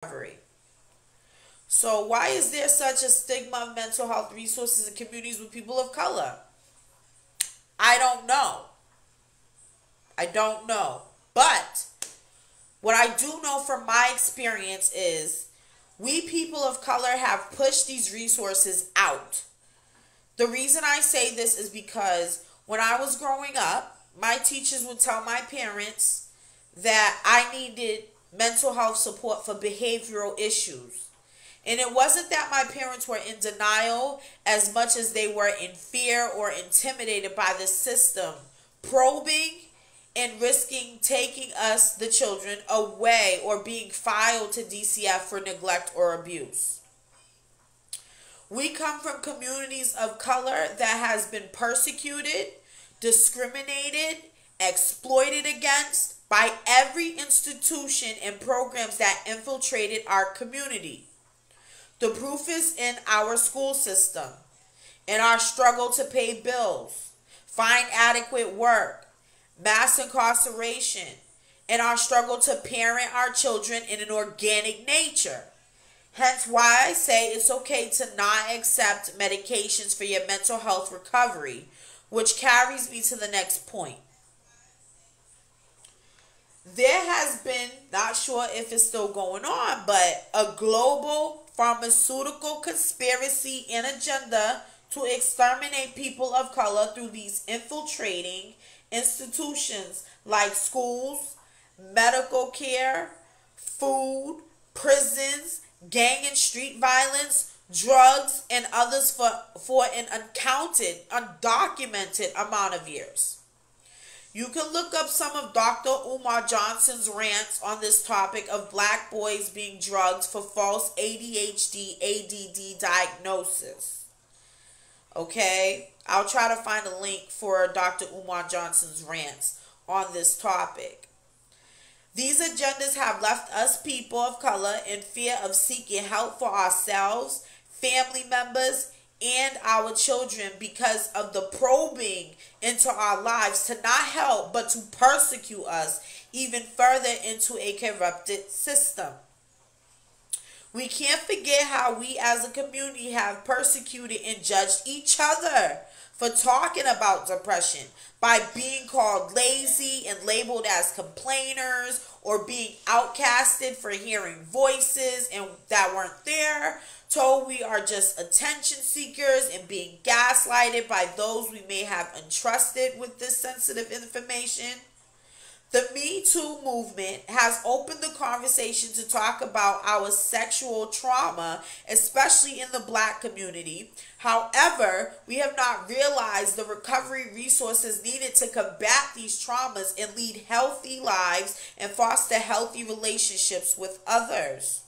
recovery. So why is there such a stigma of mental health resources in communities with people of color? I don't know. I don't know. But what I do know from my experience is we people of color have pushed these resources out. The reason I say this is because when I was growing up, my teachers would tell my parents that I needed mental health support for behavioral issues. And it wasn't that my parents were in denial as much as they were in fear or intimidated by the system, probing and risking taking us, the children, away or being filed to DCF for neglect or abuse. We come from communities of color that has been persecuted, discriminated, exploited against by every institution and programs that infiltrated our community. The proof is in our school system, in our struggle to pay bills, find adequate work, mass incarceration, and our struggle to parent our children in an organic nature. Hence why I say it's okay to not accept medications for your mental health recovery, which carries me to the next point. There has been, not sure if it's still going on, but a global pharmaceutical conspiracy and agenda to exterminate people of color through these infiltrating institutions like schools, medical care, food, prisons, gang and street violence, drugs, and others for an undocumented amount of years. You can look up some of Dr. Umar Johnson's rants on this topic of black boys being drugged for false ADHD, ADD diagnosis. Okay? I'll try to find a link for Dr. Umar Johnson's rants on this topic. These agendas have left us people of color in fear of seeking help for ourselves, family members, and our children because of the probing into our lives to not help but to persecute us even further into a corrupted system. We can't forget how we as a community have persecuted and judged each other for talking about depression by being called lazy and labeled as complainers, or being outcasted for hearing voices and that weren't there, told we are just attention seekers, and being gaslighted by those we may have entrusted with this sensitive information. The Me Too movement has opened the conversation to talk about our sexual trauma, especially in the black community. However, we have not realized the recovery resources needed to combat these traumas and lead healthy lives and foster healthy relationships with others.